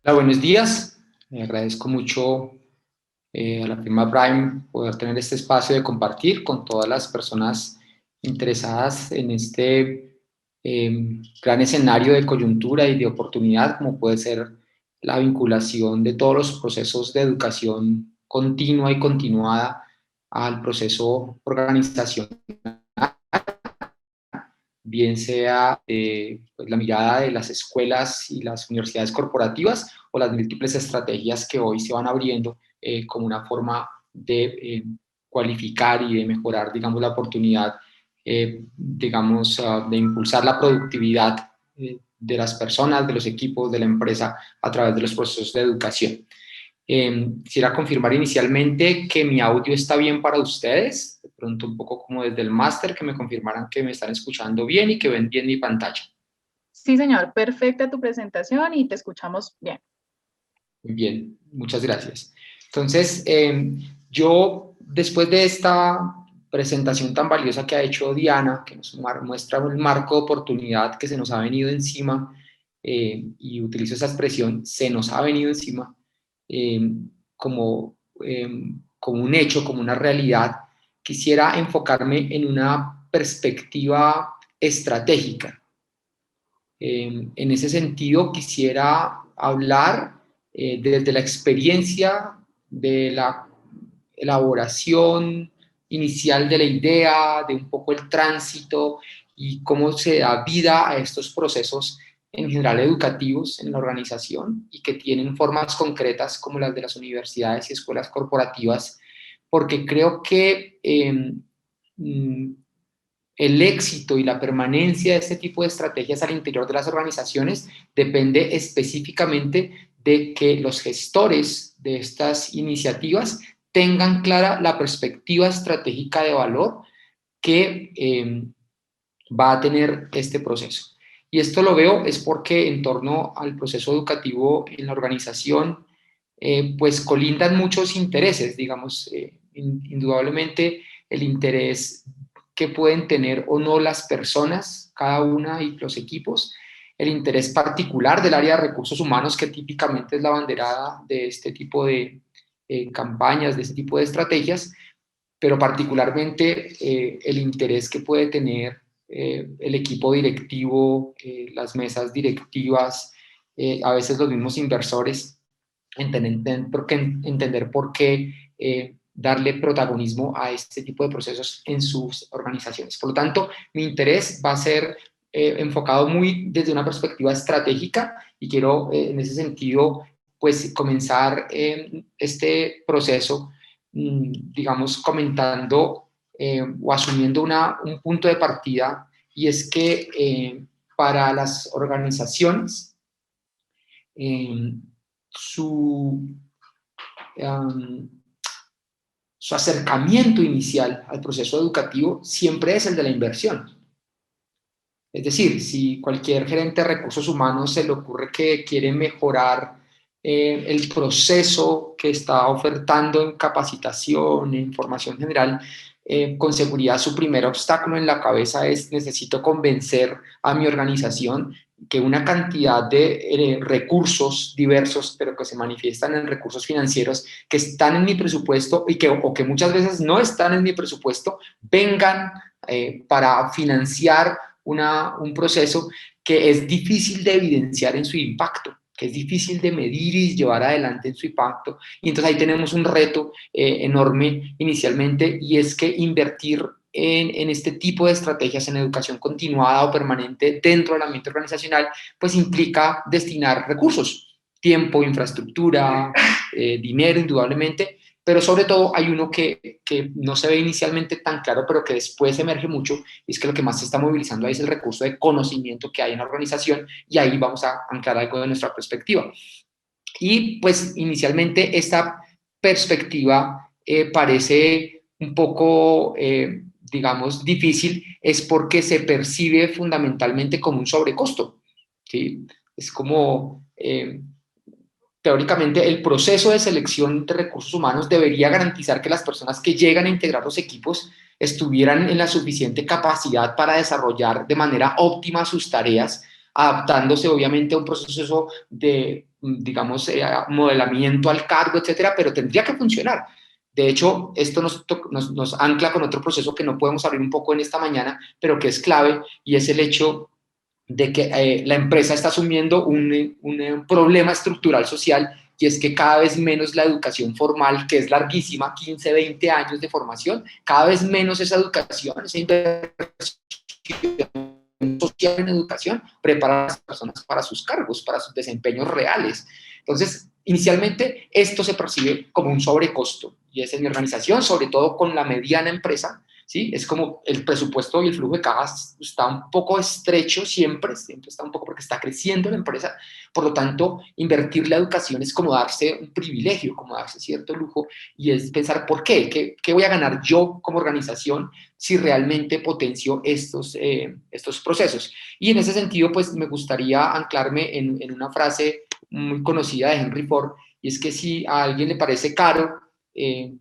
Hola, buenos días. Me agradezco mucho a la firma Prime poder tener este espacio de compartir con todas las personas interesadas en este gran escenario de coyuntura y de oportunidad, como puede ser la vinculación de todos los procesos de educación continua y continuada al proceso organizacional, bien sea pues, la mirada de las escuelas y las universidades corporativas o las múltiples estrategias que hoy se van abriendo como una forma de cualificar y de mejorar, digamos, la oportunidad, digamos, de impulsar la productividad de las personas, de los equipos, de la empresa a través de los procesos de educación. Quisiera confirmar inicialmente que mi audio está bien para ustedes, de pronto un poco como desde el máster, que me confirmaran que me están escuchando bien y que ven bien mi pantalla. Sí, señor, perfecta tu presentación y te escuchamos bien. Muy bien, muchas gracias. Entonces, yo después de esta presentación tan valiosa que ha hecho Diana, que nos muestra un marco de oportunidad que se nos ha venido encima, y utilizo esa expresión, se nos ha venido encima, eh, como, eh, como un hecho, como una realidad, quisiera enfocarme en una perspectiva estratégica. En ese sentido, quisiera hablar desde la experiencia de la elaboración inicial de la idea, de un poco el tránsito y cómo se da vida a estos procesos en general educativos en la organización y que tienen formas concretas como las de las universidades y escuelas corporativas, porque creo que el éxito y la permanencia de este tipo de estrategias al interior de las organizaciones depende específicamente de que los gestores de estas iniciativas tengan clara la perspectiva estratégica de valor que va a tener este proceso. Y esto lo veo es porque en torno al proceso educativo en la organización, pues colindan muchos intereses, digamos, indudablemente el interés que pueden tener o no las personas, cada una y los equipos, el interés particular del área de recursos humanos, que típicamente es la banderada de este tipo de campañas, de este tipo de estrategias, pero particularmente el interés que puede tener el equipo directivo, las mesas directivas, a veces los mismos inversores, entender por qué darle protagonismo a este tipo de procesos en sus organizaciones. Por lo tanto, mi interés va a ser enfocado muy desde una perspectiva estratégica y quiero en ese sentido pues comenzar este proceso digamos, comentando o asumiendo un punto de partida, y es que para las organizaciones, eh, su, um, su acercamiento inicial al proceso educativo siempre es el de la inversión. Es decir, si cualquier gerente de recursos humanos se le ocurre que quiere mejorar el proceso que está ofertando en capacitación, en formación general, con seguridad su primer obstáculo en la cabeza es: necesito convencer a mi organización que una cantidad de recursos diversos, pero que se manifiestan en recursos financieros que están en mi presupuesto y o que muchas veces no están en mi presupuesto, vengan para financiar un proceso que es difícil de evidenciar en su impacto, que es difícil de medir y llevar adelante en su impacto. Y entonces ahí tenemos un reto enorme inicialmente, y es que invertir en este tipo de estrategias en educación continuada o permanente dentro del ambiente organizacional, pues implica destinar recursos, tiempo, infraestructura, dinero indudablemente, pero sobre todo hay uno que no se ve inicialmente tan claro, pero que después emerge mucho, y es que lo que más se está movilizando ahí es el recurso de conocimiento que hay en la organización, y ahí vamos a anclar algo de nuestra perspectiva. Y pues inicialmente esta perspectiva parece un poco, digamos, difícil, es porque se percibe fundamentalmente como un sobrecosto, ¿sí? Es como teóricamente el proceso de selección de recursos humanos debería garantizar que las personas que llegan a integrar los equipos estuvieran en la suficiente capacidad para desarrollar de manera óptima sus tareas, adaptándose obviamente a un proceso de, digamos, modelamiento al cargo, etcétera, pero tendría que funcionar. De hecho, esto nos ancla con otro proceso que no podemos abrir un poco en esta mañana, pero que es clave, y es el hecho de que la empresa está asumiendo un problema estructural social, y es que cada vez menos la educación formal, que es larguísima, 15, 20 años de formación, cada vez menos esa educación, esa inversión social en educación, prepara a las personas para sus cargos, para sus desempeños reales. Entonces, inicialmente esto se percibe como un sobrecosto, y es en mi organización, sobre todo con la mediana empresa, ¿sí? Es como el presupuesto y el flujo de caja está un poco estrecho siempre está un poco porque está creciendo la empresa, por lo tanto, invertir la educación es como darse un privilegio, como darse cierto lujo, y es pensar, ¿por qué? ¿Qué voy a ganar yo como organización si realmente potencio estos procesos? Y en ese sentido, pues me gustaría anclarme en una frase muy conocida de Henry Ford, y es que si a alguien le parece caro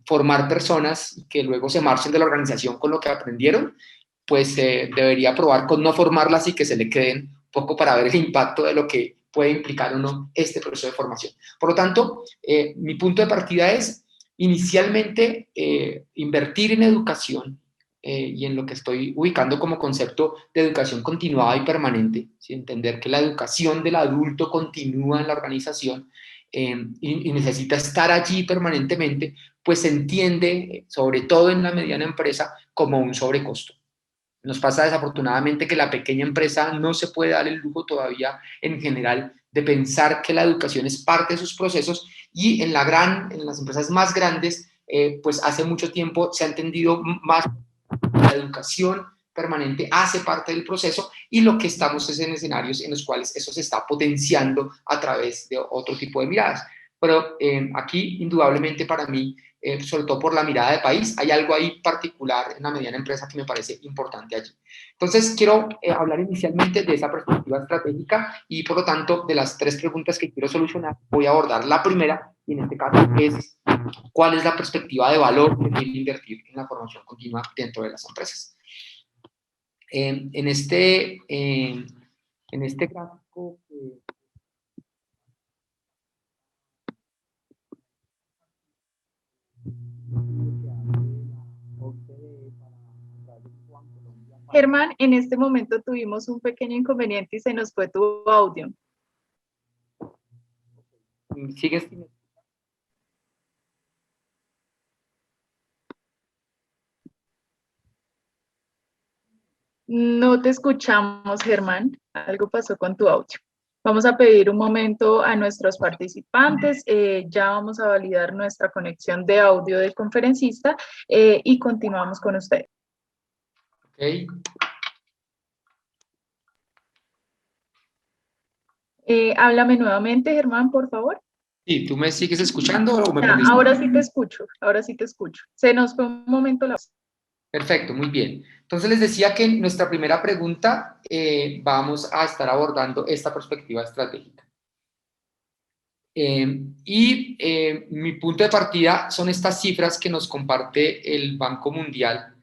formar personas y que luego se marchen de la organización con lo que aprendieron, pues debería probar con no formarlas y que se le queden un poco para ver el impacto de lo que puede implicar o no este proceso de formación. Por lo tanto, mi punto de partida es inicialmente invertir en educación y en lo que estoy ubicando como concepto de educación continuada y permanente, ¿sí? Entender que la educación del adulto continúa en la organización y necesita estar allí permanentemente, pues se entiende, sobre todo en la mediana empresa, como un sobrecosto. Nos pasa desafortunadamente que la pequeña empresa no se puede dar el lujo todavía en general de pensar que la educación es parte de sus procesos, y en las empresas más grandes, pues hace mucho tiempo se ha entendido más la educación permanente hace parte del proceso, y lo que estamos es en escenarios en los cuales eso se está potenciando a través de otro tipo de miradas. Pero aquí, indudablemente para mí, sobre todo por la mirada de país, hay algo ahí particular en la mediana empresa que me parece importante allí. Entonces, quiero hablar inicialmente de esa perspectiva estratégica, y por lo tanto, de las tres preguntas que quiero solucionar, voy a abordar la primera, y en este caso es cuál es la perspectiva de valor que tiene invertir en la formación continua dentro de las empresas. En este gráfico, Germán, en este momento tuvimos un pequeño inconveniente y se nos fue tu audio. ¿Sigues? No te escuchamos, Germán. Algo pasó con tu audio. Vamos a pedir un momento a nuestros participantes. Ya vamos a validar nuestra conexión de audio del conferencista y continuamos con usted. Okay. Háblame nuevamente, Germán, por favor. Sí, ¿tú me sigues escuchando o me Ya, ahora sí te escucho, ahora sí te escucho. Se nos fue un momento la voz. Perfecto, muy bien. Entonces les decía que en nuestra primera pregunta vamos a estar abordando esta perspectiva estratégica. Mi punto de partida son estas cifras que nos comparte el Banco Mundial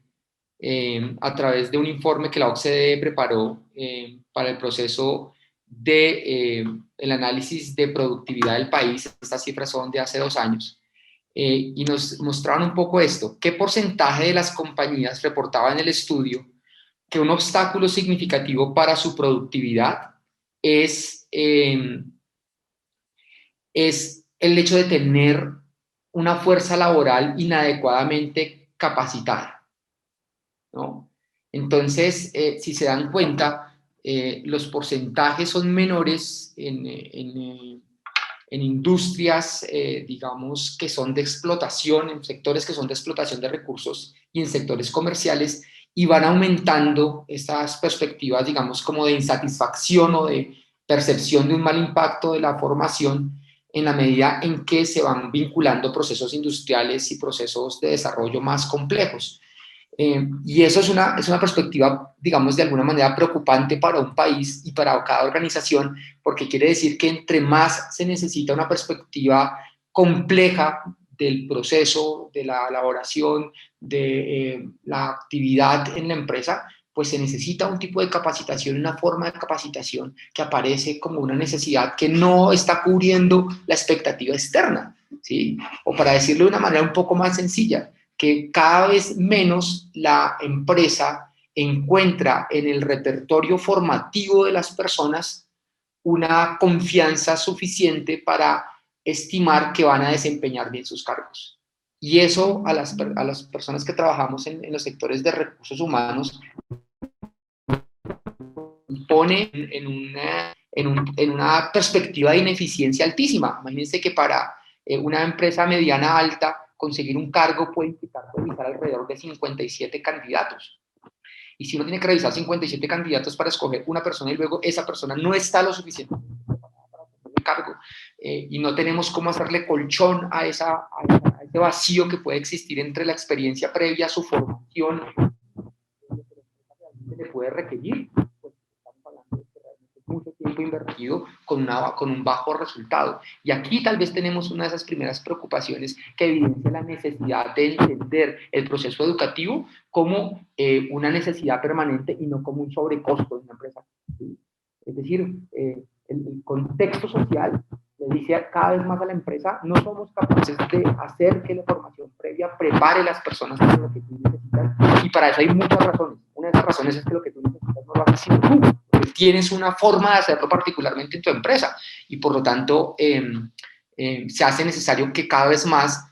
a través de un informe que la OCDE preparó para el proceso de el análisis de productividad del país. Estas cifras son de hace 2 años. Y nos mostraban un poco esto: qué porcentaje de las compañías reportaba en el estudio que un obstáculo significativo para su productividad es el hecho de tener una fuerza laboral inadecuadamente capacitada, ¿no? Entonces, si se dan cuenta, los porcentajes son menores en industrias, digamos, que son de explotación, en sectores que son de explotación de recursos y en sectores comerciales, y van aumentando estas perspectivas, digamos, como de insatisfacción o de percepción de un mal impacto de la formación en la medida en que se van vinculando procesos industriales y procesos de desarrollo más complejos. Y eso es una perspectiva, digamos, de alguna manera preocupante para un país y para cada organización, porque quiere decir que entre más se necesita una perspectiva compleja del proceso, de la elaboración, de la actividad en la empresa, pues se necesita un tipo de capacitación, una forma de capacitación que aparece como una necesidad que no está cubriendo la expectativa externa, ¿sí? O para decirlo de una manera un poco más sencilla, que cada vez menos la empresa encuentra en el repertorio formativo de las personas una confianza suficiente para estimar que van a desempeñar bien sus cargos. Y eso a las personas que trabajamos en los sectores de recursos humanos pone en una perspectiva de ineficiencia altísima. Imagínense que para una empresa mediana alta conseguir un cargo puede implicar revisar alrededor de 57 candidatos. Y si uno tiene que revisar 57 candidatos para escoger una persona y luego esa persona no está lo suficiente para tener el cargo y no tenemos cómo hacerle colchón a ese vacío que puede existir entre la experiencia previa, su formación, que le puede requerir, pues estamos hablando de que realmente es mucho tiempo invertido con un bajo resultado. Y aquí tal vez tenemos una de esas primeras preocupaciones que evidencia la necesidad de entender el proceso educativo como una necesidad permanente y no como un sobrecosto de una empresa. ¿Sí? Es decir, el contexto social le dice cada vez más a la empresa, no somos capaces de hacer que la formación previa prepare a las personas para lo que tú necesitas, y para eso hay muchas razones. Una de esas razones es que lo que tú necesitas no lo haces sino tú, porque tienes una forma de hacerlo particularmente en tu empresa, y por lo tanto se hace necesario que cada vez más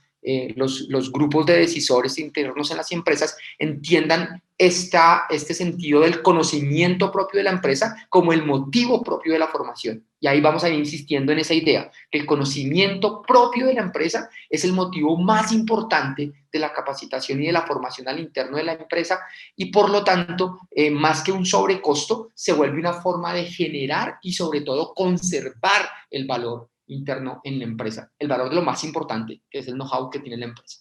los grupos de decisores internos en las empresas entiendan este sentido del conocimiento propio de la empresa como el motivo propio de la formación. Y ahí vamos a ir insistiendo en esa idea, que el conocimiento propio de la empresa es el motivo más importante de la capacitación y de la formación al interno de la empresa, y por lo tanto, más que un sobrecosto, se vuelve una forma de generar y sobre todo conservar el valor interno en la empresa, el valor de lo más importante, que es el know-how que tiene la empresa.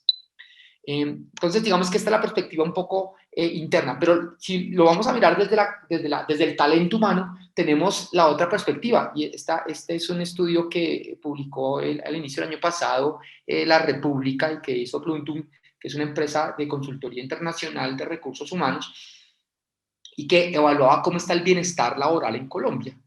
Entonces, digamos que esta es la perspectiva un poco interna, pero si lo vamos a mirar desde el talento humano, tenemos la otra perspectiva, y este es un estudio que publicó al inicio del año pasado La República, y que hizo Pluntum, que es una empresa de consultoría internacional de recursos humanos, y que evaluaba cómo está el bienestar laboral en Colombia.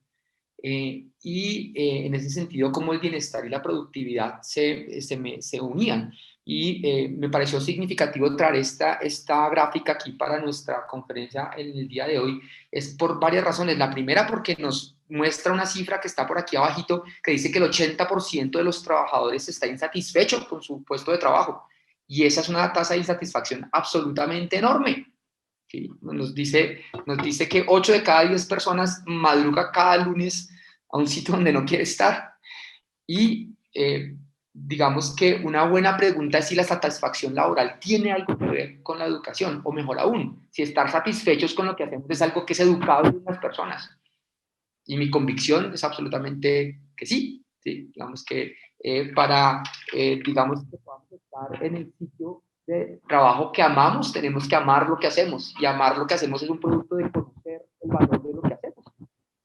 En ese sentido, cómo el bienestar y la productividad se unían. Y me pareció significativo traer esta gráfica aquí para nuestra conferencia en el día de hoy, es por varias razones. La primera, porque nos muestra una cifra que está por aquí abajito, que dice que el 80% de los trabajadores está insatisfecho con su puesto de trabajo. Y esa es una tasa de insatisfacción absolutamente enorme. ¿Sí? Nos dice que 8 de cada 10 personas madruga cada lunes a un sitio donde no quiere estar. Y digamos que una buena pregunta es si la satisfacción laboral tiene algo que ver con la educación, o mejor aún, si estar satisfechos con lo que hacemos es algo que es educable en las personas. Y mi convicción es absolutamente que sí. ¿Sí? Digamos que digamos que podamos estar en el sitio de trabajo que amamos, tenemos que amar lo que hacemos, y amar lo que hacemos es un producto de conocer el valor de lo que hacemos.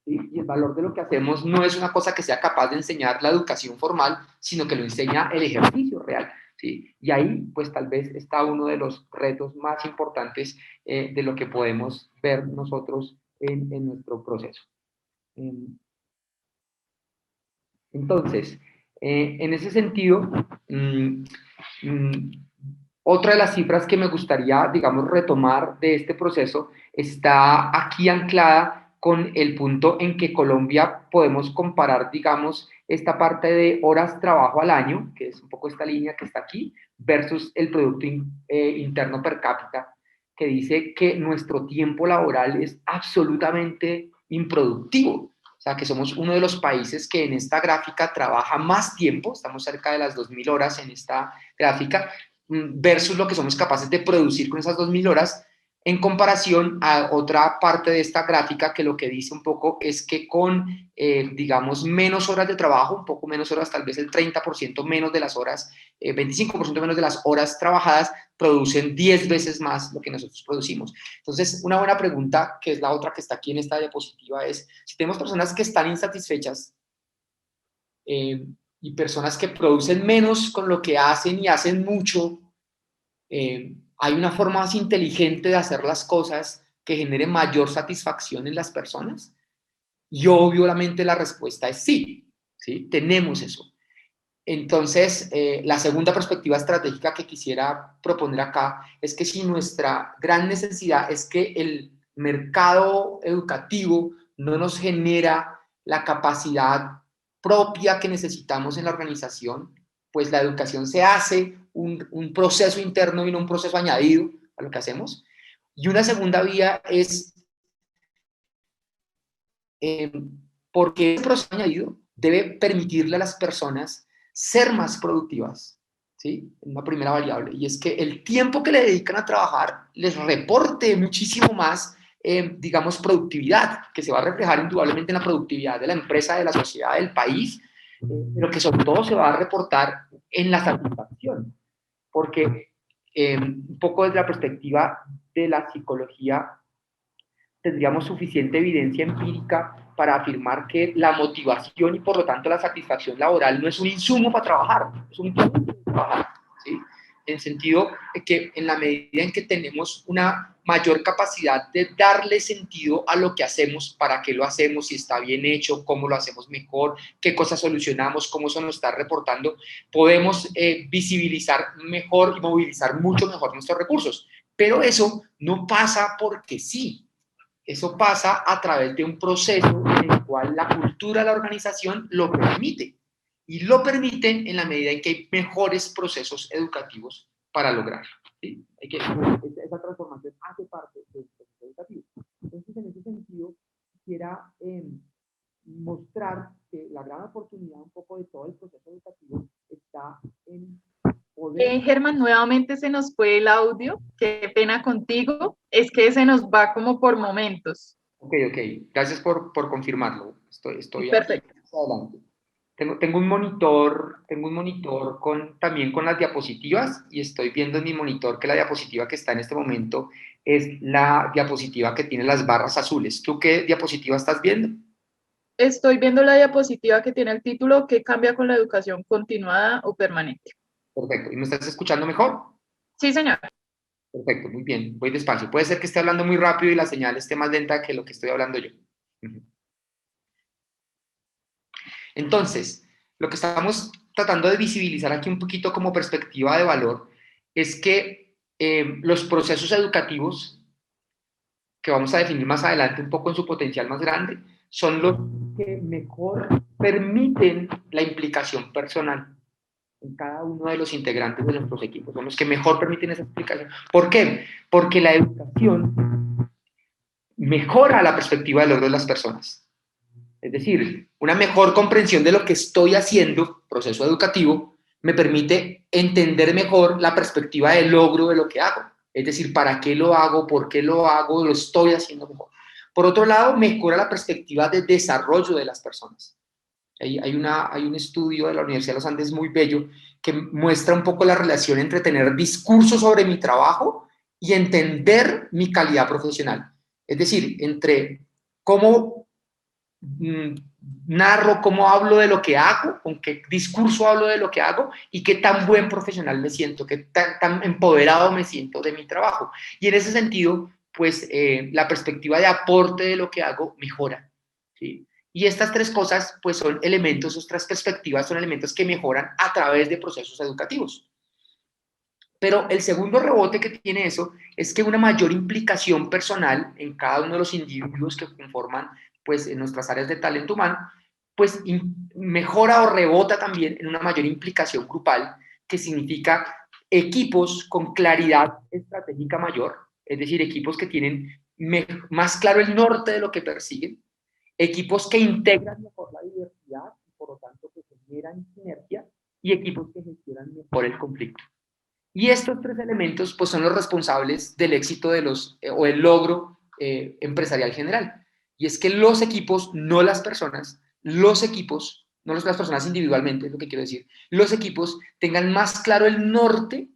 ¿Sí? Y el valor de lo que hacemos no es una cosa que sea capaz de enseñar la educación formal, sino que lo enseña el ejercicio real. ¿Sí? Y ahí, pues tal vez está uno de los retos más importantes de lo que podemos ver nosotros en nuestro proceso. Entonces, en ese sentido, otra de las cifras que me gustaría, digamos, retomar de este proceso está aquí anclada con el punto en que Colombia podemos comparar, digamos, esta parte de horas trabajo al año, que es un poco esta línea que está aquí, versus el Producto Interno per cápita, que dice que nuestro tiempo laboral es absolutamente improductivo. O sea, que somos uno de los países que en esta gráfica trabaja más tiempo, estamos cerca de las 2.000 horas en esta gráfica, versus lo que somos capaces de producir con esas 2.000 horas, en comparación a otra parte de esta gráfica que lo que dice un poco es que con, digamos, menos horas de trabajo, un poco menos horas, tal vez el 30% menos de las horas, 25% menos de las horas trabajadas, producen 10 veces más lo que nosotros producimos. Entonces, una buena pregunta, que es la otra que está aquí en esta diapositiva, es, si tenemos personas que están insatisfechas, y personas que producen menos con lo que hacen y hacen mucho, hay una forma más inteligente de hacer las cosas que genere mayor satisfacción en las personas. Y obviamente la respuesta es sí, ¿sí? Tenemos eso. Entonces, la segunda perspectiva estratégica que quisiera proponer acá es que si nuestra gran necesidad es que el mercado educativo no nos genera la capacidad propia que necesitamos en la organización, pues la educación se hace un proceso interno y no un proceso añadido a lo que hacemos. Y una segunda vía es eh, porque ese proceso añadido debe permitirle a las personas ser más productivas, ¿sí? Una primera variable, y es que el tiempo que le dedican a trabajar les reporte muchísimo más, digamos, productividad, que se va a reflejar indudablemente en la productividad de la empresa, de la sociedad, del país, pero que sobre todo se va a reportar en la satisfacción, porque un poco desde la perspectiva de la psicología, tendríamos suficiente evidencia empírica para afirmar que la motivación y por lo tanto la satisfacción laboral no es un insumo para trabajar, es un insumo para trabajar, ¿sí? En el sentido de que en la medida en que tenemos una mayor capacidad de darle sentido a lo que hacemos, para qué lo hacemos, si está bien hecho, cómo lo hacemos mejor, qué cosas solucionamos, cómo se nos está reportando, podemos visibilizar mejor y movilizar mucho mejor nuestros recursos. Pero eso no pasa porque sí. Eso pasa a través de un proceso en el cual la cultura de la organización lo permite. Y lo permiten en la medida en que hay mejores procesos educativos para lograrlo, ¿sí? Esa transformación hace parte del proceso educativo. Entonces, en ese sentido, quisiera mostrar que la gran oportunidad un poco de todo el proceso educativo está en poder... Germán, nuevamente se nos fue el audio. Qué pena contigo. Es que se nos va como por momentos. Ok, ok. Gracias por confirmarlo. Estoy Perfecto. adelante. Tengo un monitor también con las diapositivas, y estoy viendo en mi monitor que la diapositiva que está en este momento es la diapositiva que tiene las barras azules. ¿Tú qué diapositiva estás viendo? Estoy viendo la diapositiva que tiene el título ¿Qué cambia con la educación continuada o permanente? Perfecto. ¿Y me estás escuchando mejor? Sí, señor. Perfecto, muy bien. Voy despacio. Puede ser que esté hablando muy rápido y la señal esté más lenta que lo que estoy hablando yo. Entonces, lo que estamos tratando de visibilizar aquí un poquito como perspectiva de valor es que los procesos educativos, que vamos a definir más adelante un poco en su potencial más grande, son los que mejor permiten la implicación personal en cada uno de los integrantes de nuestros equipos, son los que mejor permiten esa implicación. ¿Por qué? Porque la educación mejora la perspectiva de logro de las personas. Es decir, una mejor comprensión de lo que estoy haciendo, proceso educativo, me permite entender mejor la perspectiva de logro de lo que hago. Es decir, para qué lo hago, por qué lo hago, lo estoy haciendo mejor. Por otro lado, mejora la perspectiva de desarrollo de las personas. Hay un estudio de la Universidad de los Andes muy bello que muestra un poco la relación entre tener discurso sobre mi trabajo y entender mi calidad profesional. Es decir, entre cómo narro, cómo hablo de lo que hago, con qué discurso hablo de lo que hago y qué tan buen profesional me siento, qué tan empoderado me siento de mi trabajo. Y en ese sentido, pues la perspectiva de aporte de lo que hago mejora, ¿sí? Y estas tres cosas, pues son elementos, estas perspectivas son elementos que mejoran a través de procesos educativos. Pero el segundo rebote que tiene eso es que una mayor implicación personal en cada uno de los individuos que conforman pues, en nuestras áreas de talento humano, pues mejora o rebota también en una mayor implicación grupal, que significa equipos con claridad estratégica mayor, es decir, equipos que tienen más claro el norte de lo que persiguen, equipos que integran mejor la diversidad y por lo tanto que generan sinergia, y equipos que gestionan mejor el conflicto. Y estos tres elementos pues, son los responsables del éxito de o el logro empresarial general. Y es que los equipos, no las personas, los equipos, no las personas individualmente, es lo que quiero decir, los equipos tengan más claro el norte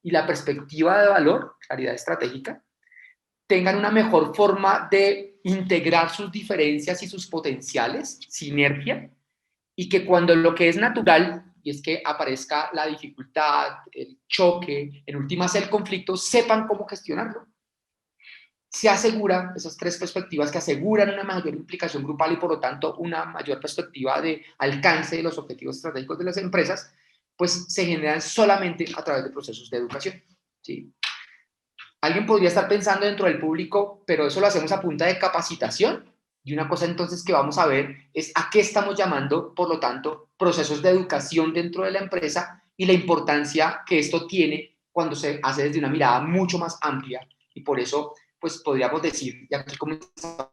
y la perspectiva de valor, claridad estratégica, tengan una mejor forma de integrar sus diferencias y sus potenciales, sinergia, y que cuando lo que es natural, y es que aparezca la dificultad, el choque, en últimas el conflicto, sepan cómo gestionarlo. Se asegura, esas tres perspectivas que aseguran una mayor implicación grupal y por lo tanto una mayor perspectiva de alcance de los objetivos estratégicos de las empresas, pues se generan solamente a través de procesos de educación. ¿Sí? Alguien podría estar pensando dentro del público, pero eso lo hacemos a punta de capacitación. Y una cosa entonces que vamos a ver es a qué estamos llamando, por lo tanto, procesos de educación dentro de la empresa y la importancia que esto tiene cuando se hace desde una mirada mucho más amplia. Y por eso, pues podríamos decir, y aquí comenzamos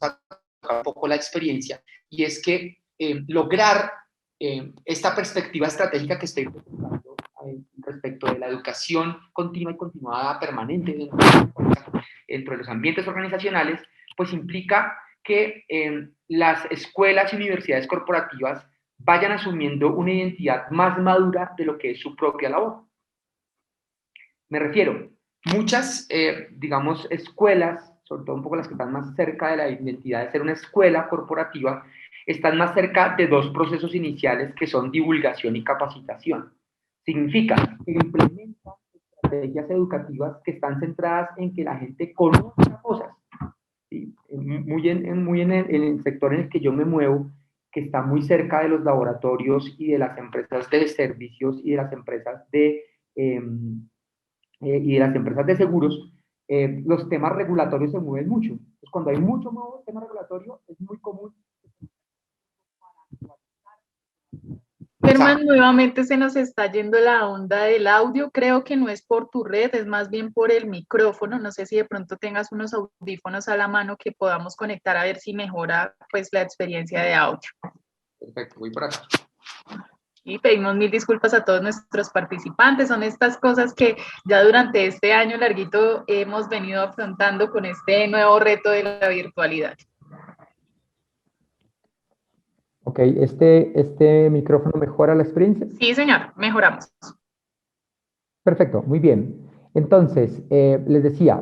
a tocar un poco la experiencia, y es que lograr esta perspectiva estratégica que estoy presentando respecto de la educación continua y continuada permanente dentro de los ambientes organizacionales, pues implica que las escuelas y universidades corporativas vayan asumiendo una identidad más madura de lo que es su propia labor. Me refiero, muchas, digamos, escuelas, sobre todo un poco las que están más cerca de la identidad de ser una escuela corporativa, están más cerca de dos procesos iniciales que son divulgación y capacitación. Significa que implementan estrategias educativas que están centradas en que la gente conozca cosas. ¿Sí? Muy en el sector en el que yo me muevo, que está muy cerca de los laboratorios y de las empresas de servicios y de las empresas y de las empresas de seguros, los temas regulatorios se mueven mucho. Entonces, cuando hay mucho nuevo tema regulatorio, es muy común. Germán, nuevamente se nos está yendo la onda del audio. Creo que no es por tu red, es más bien por el micrófono. No sé si de pronto tengas unos audífonos a la mano que podamos conectar a ver si mejora pues la experiencia de audio. Perfecto, voy por acá. Y pedimos mil disculpas a todos nuestros participantes. Son estas cosas que ya durante este año larguito hemos venido afrontando con este nuevo reto de la virtualidad. Ok, ¿este micrófono mejora la experiencia? Sí, señor, mejoramos. Perfecto, muy bien. Entonces, les decía,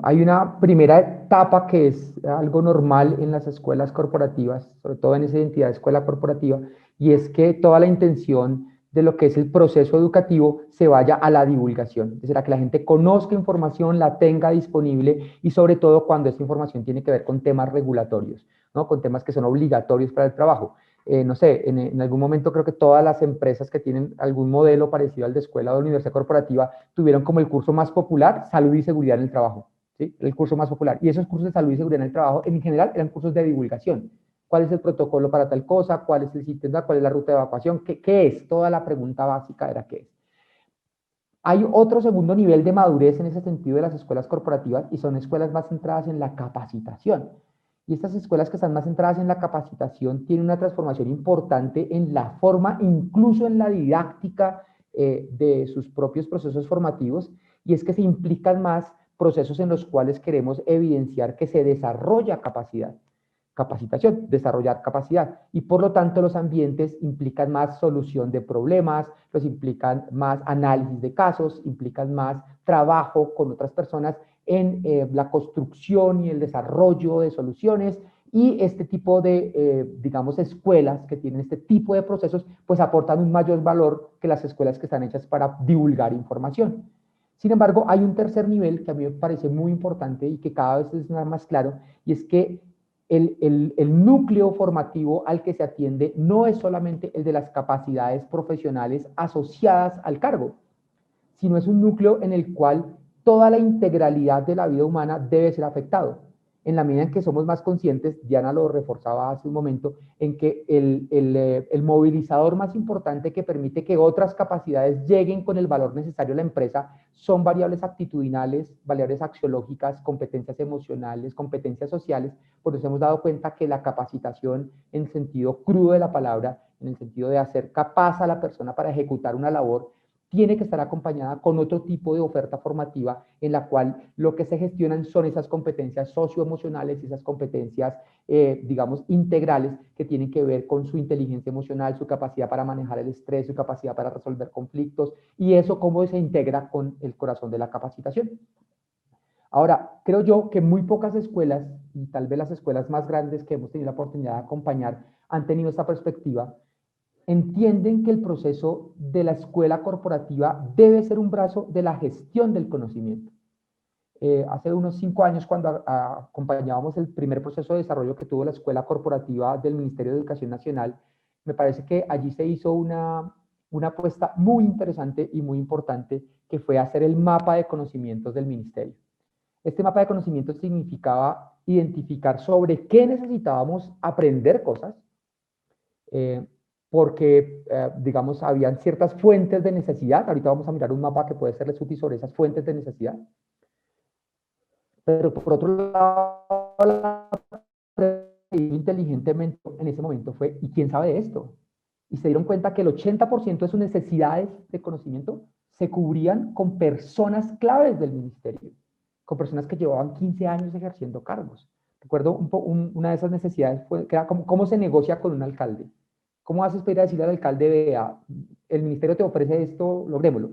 hay una primera etapa que es algo normal en las escuelas corporativas, sobre todo en esa identidad de escuela corporativa, y es que toda la intención de lo que es el proceso educativo se vaya a la divulgación, es decir, a que la gente conozca información, la tenga disponible y sobre todo cuando esta información tiene que ver con temas regulatorios, ¿no? Con temas que son obligatorios para el trabajo. No sé, en algún momento creo que todas las empresas que tienen algún modelo parecido al de escuela o de universidad corporativa tuvieron como el curso más popular, salud y seguridad en el trabajo, ¿sí? El curso más popular. Y esos cursos de salud y seguridad en el trabajo, en general, eran cursos de divulgación. ¿Cuál es el protocolo para tal cosa? ¿Cuál es el sistema? ¿Cuál es la ruta de evacuación? ¿Qué es? Toda la pregunta básica era ¿qué es? Hay otro segundo nivel de madurez en ese sentido de las escuelas corporativas y son escuelas más centradas en la capacitación. Y estas escuelas que están más centradas en la capacitación tienen una transformación importante en la forma, incluso en la didáctica de sus propios procesos formativos, y es que se implican más procesos en los cuales queremos evidenciar que se desarrolla capacidad. Capacitación, desarrollar capacidad. Y por lo tanto los ambientes implican más solución de problemas, los implican más análisis de casos, implican más trabajo con otras personas en la construcción y el desarrollo de soluciones. Y este tipo de, digamos, escuelas que tienen este tipo de procesos, pues aportan un mayor valor que las escuelas que están hechas para divulgar información. Sin embargo, hay un tercer nivel que a mí me parece muy importante y que cada vez es más claro, y es que el núcleo formativo al que se atiende no es solamente el de las capacidades profesionales asociadas al cargo, sino es un núcleo en el cual toda la integralidad de la vida humana debe ser afectado. En la medida en que somos más conscientes, Diana lo reforzaba hace un momento, en que el movilizador más importante que permite que otras capacidades lleguen con el valor necesario a la empresa son variables actitudinales, variables axiológicas, competencias emocionales, competencias sociales. Por eso hemos dado cuenta que la capacitación en sentido crudo de la palabra, en el sentido de hacer capaz a la persona para ejecutar una labor, tiene que estar acompañada con otro tipo de oferta formativa en la cual lo que se gestionan son esas competencias socioemocionales y esas competencias, digamos, integrales que tienen que ver con su inteligencia emocional, su capacidad para manejar el estrés, su capacidad para resolver conflictos y eso cómo se integra con el corazón de la capacitación. Ahora, creo yo que muy pocas escuelas, y tal vez las escuelas más grandes que hemos tenido la oportunidad de acompañar, han tenido esta perspectiva, entienden que el proceso de la escuela corporativa debe ser un brazo de la gestión del conocimiento. Hace unos 5 años, cuando acompañábamos el primer proceso de desarrollo que tuvo la escuela corporativa del Ministerio de Educación Nacional, me parece que allí se hizo una apuesta muy interesante y muy importante, que fue hacer el mapa de conocimientos del ministerio. Este mapa de conocimientos significaba identificar sobre qué necesitábamos aprender cosas, porque, digamos, habían ciertas fuentes de necesidad. Ahorita vamos a mirar un mapa que puede serles útil sobre esas fuentes de necesidad. Pero por otro lado, la inteligentemente en ese momento fue, ¿y quién sabe de esto? Y se dieron cuenta que el 80% de sus necesidades de conocimiento se cubrían con personas claves del ministerio, con personas que llevaban 15 años ejerciendo cargos. Recuerdo una de esas necesidades fue que era cómo se negocia con un alcalde. ¿Cómo haces para ir a decirle al alcalde, vea, el ministerio te ofrece esto, logrémoslo?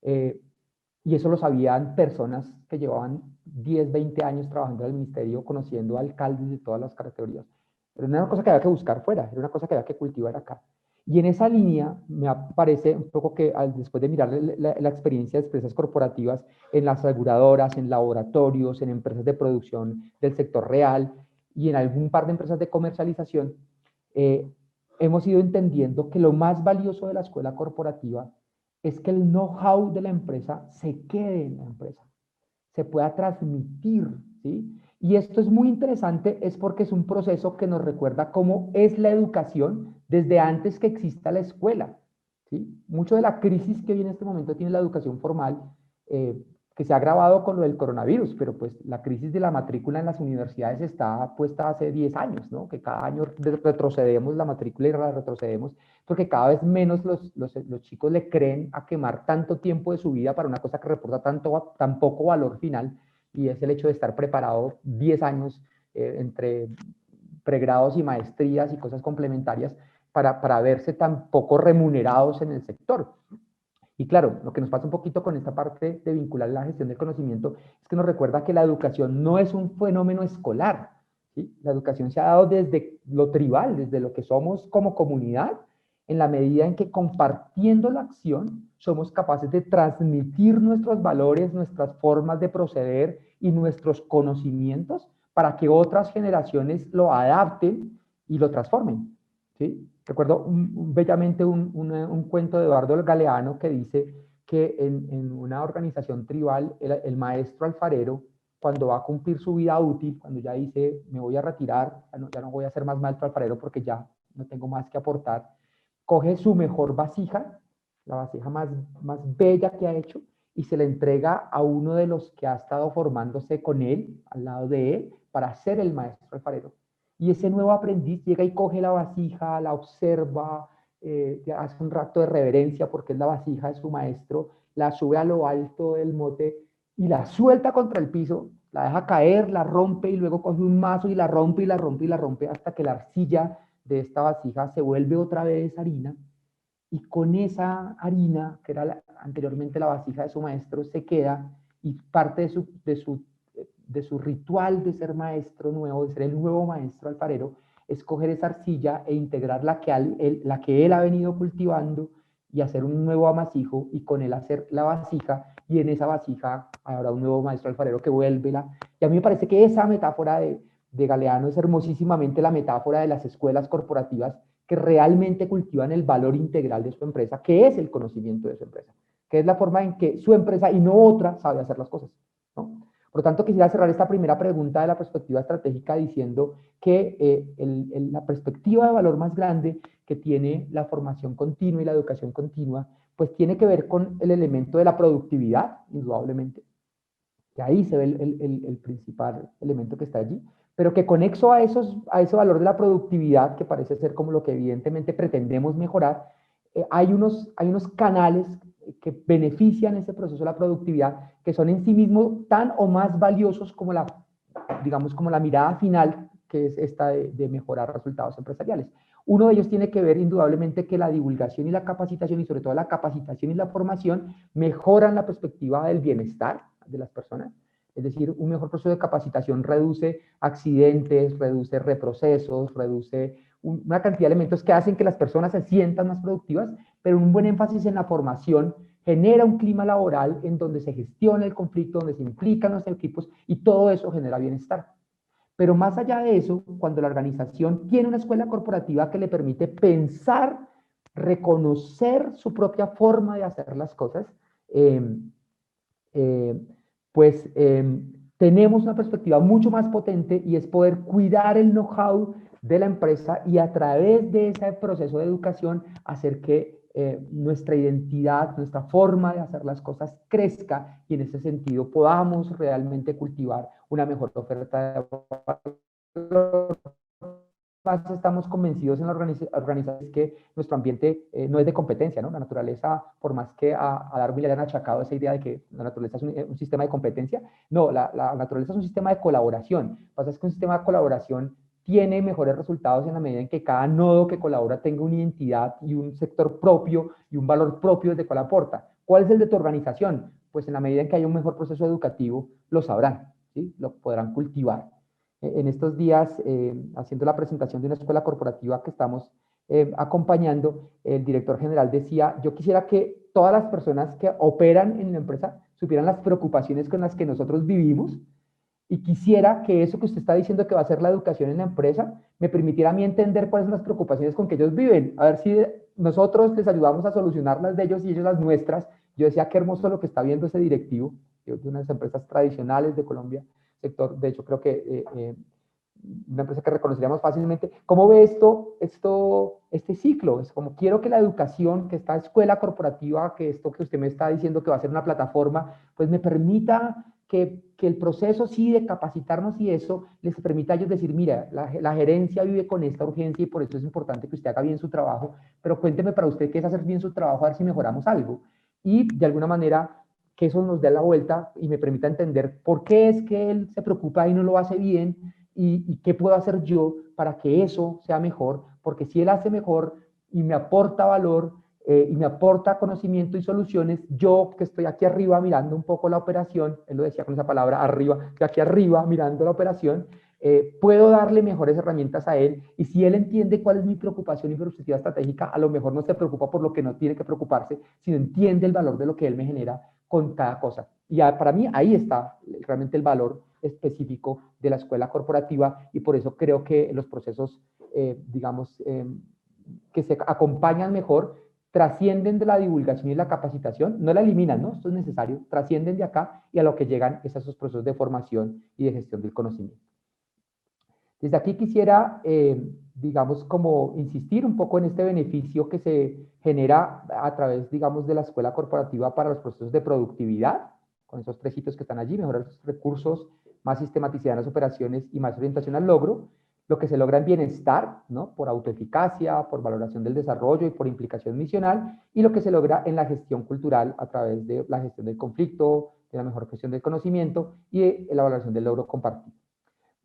Y eso lo sabían personas que llevaban 10, 20 años trabajando en el ministerio, conociendo alcaldes de todas las categorías. Pero no era una cosa que había que buscar fuera, era una cosa que había que cultivar acá. Y en esa línea me parece un poco que después de mirar la experiencia de empresas corporativas en las aseguradoras, en laboratorios, en empresas de producción del sector real y en algún par de empresas de comercialización, hemos ido entendiendo que lo más valioso de la escuela corporativa es que el know-how de la empresa se quede en la empresa, se pueda transmitir, ¿sí? Y esto es muy interesante, es porque es un proceso que nos recuerda cómo es la educación desde antes que exista la escuela, ¿sí? Mucho de la crisis que viene en este momento tiene la educación formal, que se ha agravado con lo del coronavirus, pero pues la crisis de la matrícula en las universidades está puesta hace 10 años, ¿no? Que cada año retrocedemos la matrícula y la retrocedemos, porque cada vez menos los chicos le creen a quemar tanto tiempo de su vida para una cosa que reporta tan poco valor final, y es el hecho de estar preparado 10 años entre pregrados y maestrías y cosas complementarias para verse tan poco remunerados en el sector. Y claro, lo que nos pasa un poquito con esta parte de vincular la gestión del conocimiento es que nos recuerda que la educación no es un fenómeno escolar, ¿sí? La educación se ha dado desde lo tribal, desde lo que somos como comunidad, en la medida en que compartiendo la acción somos capaces de transmitir nuestros valores, nuestras formas de proceder y nuestros conocimientos para que otras generaciones lo adapten y lo transformen, ¿sí? Recuerdo bellamente un cuento de Eduardo Galeano que dice que en una organización tribal, el maestro alfarero, cuando va a cumplir su vida útil, cuando ya dice, me voy a retirar, ya no voy a ser más maestro alfarero porque ya no tengo más que aportar, coge su mejor vasija, la vasija más bella que ha hecho, y se la entrega a uno de los que ha estado formándose con él, al lado de él, para ser el maestro alfarero. Y ese nuevo aprendiz llega y coge la vasija, la observa, hace un rato de reverencia porque es la vasija de su maestro, la sube a lo alto del mote y la suelta contra el piso, la deja caer, la rompe y luego coge un mazo y la rompe y la rompe y la rompe hasta que la arcilla de esta vasija se vuelve otra vez harina, y con esa harina, que era anteriormente la vasija de su maestro, se queda, y parte de su ritual de ser maestro nuevo, de ser el nuevo maestro alfarero, es coger esa arcilla e integrar la que él ha venido cultivando y hacer un nuevo amasijo, y con él hacer la vasija, y en esa vasija habrá un nuevo maestro alfarero que vuelve. Y a mí me parece que esa metáfora de Galeano es hermosísimamente la metáfora de las escuelas corporativas que realmente cultivan el valor integral de su empresa, que es el conocimiento de su empresa, que es la forma en que su empresa y no otra sabe hacer las cosas, ¿no? Por lo tanto, quisiera cerrar esta primera pregunta de la perspectiva estratégica diciendo que la perspectiva de valor más grande que tiene la formación continua y la educación continua, pues tiene que ver con el elemento de la productividad, indudablemente, que ahí se ve el principal elemento que está allí, pero que conexo a ese valor de la productividad, que parece ser como lo que evidentemente pretendemos mejorar, hay unos canales que benefician ese proceso de la productividad, que son en sí mismos tan o más valiosos como digamos, como la mirada final, que es esta de mejorar resultados empresariales. Uno de ellos tiene que ver indudablemente que la divulgación y la capacitación, y sobre todo la capacitación y la formación, mejoran la perspectiva del bienestar de las personas. Es decir, un mejor proceso de capacitación reduce accidentes, reduce reprocesos, reduce una cantidad de elementos que hacen que las personas se sientan más productivas, pero un buen énfasis en la formación genera un clima laboral en donde se gestiona el conflicto, donde se implican los equipos y todo eso genera bienestar. Pero más allá de eso, cuando la organización tiene una escuela corporativa que le permite pensar, reconocer su propia forma de hacer las cosas, eh, pues tenemos una perspectiva mucho más potente y es poder cuidar el know-how de la empresa y a través de ese proceso de educación hacer que nuestra identidad, nuestra forma de hacer las cosas crezca y en ese sentido podamos realmente cultivar una mejor oferta de valor. Más estamos convencidos en la organización que nuestro ambiente no es de competencia, ¿no? La naturaleza, por más que a Darwin le hayan achacado esa idea de que la naturaleza es un sistema de competencia, no, la naturaleza es un sistema de colaboración. Lo que pasa es que un sistema de colaboración tiene mejores resultados en la medida en que cada nodo que colabora tenga una identidad y un sector propio y un valor propio desde cual aporta. ¿Cuál es el de tu organización? Pues en la medida en que haya un mejor proceso educativo, lo sabrán, ¿sí? Lo podrán cultivar. En estos días, haciendo la presentación de una escuela corporativa que estamos acompañando, el director general decía, yo quisiera que todas las personas que operan en la empresa supieran las preocupaciones con las que nosotros vivimos y quisiera que eso que usted está diciendo que va a ser la educación en la empresa, me permitiera a mí entender cuáles son las preocupaciones con que ellos viven, a ver si nosotros les ayudamos a solucionar las de ellos y ellos las nuestras. Yo decía, qué hermoso lo que está viendo ese directivo de unas empresas tradicionales de Colombia, sector, de hecho creo que una empresa que reconoceríamos fácilmente. ¿Cómo ve este ciclo? Es como quiero que la educación, que esta escuela corporativa, que esto que usted me está diciendo que va a ser una plataforma, pues me permita que el proceso sí de capacitarnos y eso les permita a ellos decir, mira, la gerencia vive con esta urgencia y por eso es importante que usted haga bien su trabajo, pero cuénteme para usted qué es hacer bien su trabajo, a ver si mejoramos algo. Y de alguna manera que eso nos dé la vuelta y me permita entender por qué es que él se preocupa y no lo hace bien y qué puedo hacer yo para que eso sea mejor, porque si él hace mejor y me aporta valor y me aporta conocimiento y soluciones, yo que estoy aquí arriba mirando un poco la operación, él lo decía con esa palabra arriba, que aquí arriba mirando la operación, puedo darle mejores herramientas a él y si él entiende cuál es mi preocupación y perspectiva estratégica, a lo mejor no se preocupa por lo que no tiene que preocuparse, sino entiende el valor de lo que él me genera con cada cosa. Y para mí ahí está realmente el valor específico de la escuela corporativa y por eso creo que los procesos, digamos, que se acompañan mejor, trascienden de la divulgación y la capacitación, no la eliminan, ¿no? Esto es necesario, trascienden de acá y a lo que llegan es a esos procesos de formación y de gestión del conocimiento. Desde aquí quisiera, digamos, como insistir un poco en este beneficio que se genera a través, digamos, de la escuela corporativa para los procesos de productividad, con esos tres hitos que están allí, mejorar los recursos, más sistematicidad en las operaciones y más orientación al logro, lo que se logra en bienestar, ¿no? Por autoeficacia, por valoración del desarrollo y por implicación misional, y lo que se logra en la gestión cultural a través de la gestión del conflicto, de la mejor gestión del conocimiento y de la valoración del logro compartido.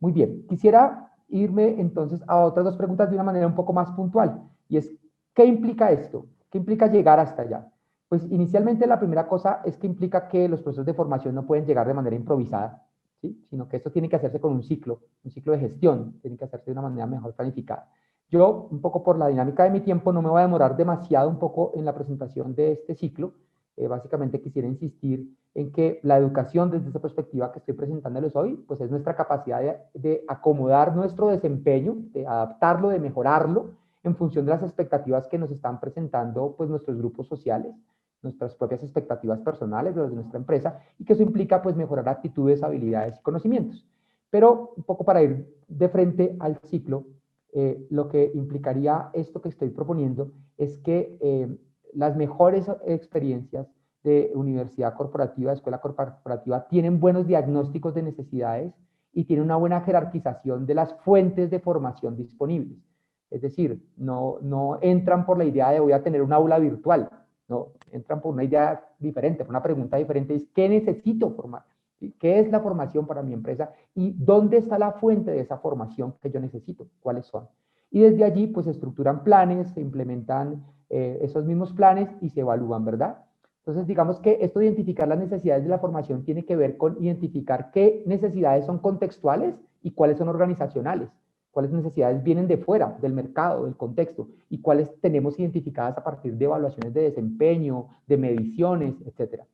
Muy bien, quisiera irme entonces a otras dos preguntas de una manera un poco más puntual, y es, ¿qué implica esto? ¿Qué implica llegar hasta allá? Pues inicialmente la primera cosa es que implica que los procesos de formación no pueden llegar de manera improvisada, ¿sí? Sino que esto tiene que hacerse con un ciclo de gestión, tiene que hacerse de una manera mejor planificada. Yo, un poco por la dinámica de mi tiempo, no me voy a demorar demasiado un poco en la presentación de este ciclo. Básicamente quisiera insistir en que la educación desde esa perspectiva que estoy presentándoles hoy, pues es nuestra capacidad de acomodar nuestro desempeño, de adaptarlo, de mejorarlo en función de las expectativas que nos están presentando pues nuestros grupos sociales, nuestras propias expectativas personales, de nuestra empresa, y que eso implica pues mejorar actitudes, habilidades y conocimientos. Pero un poco para ir de frente al ciclo, lo que implicaría esto que estoy proponiendo es que las mejores experiencias de universidad corporativa, de escuela corporativa, tienen buenos diagnósticos de necesidades y tienen una buena jerarquización de las fuentes de formación disponibles. Es decir, no entran por la idea de voy a tener un aula virtual, no, entran por una idea diferente, por una pregunta diferente, es ¿qué necesito formar? ¿Qué es la formación para mi empresa? ¿Y dónde está la fuente de esa formación que yo necesito? ¿Cuáles son? Y desde allí, pues, se estructuran planes, se implementan esos mismos planes y se evalúan, ¿verdad? Entonces, digamos que esto de identificar las necesidades de la formación tiene que ver con identificar qué necesidades son contextuales y cuáles son organizacionales, cuáles necesidades vienen de fuera, del mercado, del contexto, y cuáles tenemos identificadas a partir de evaluaciones de desempeño, de mediciones, etcétera.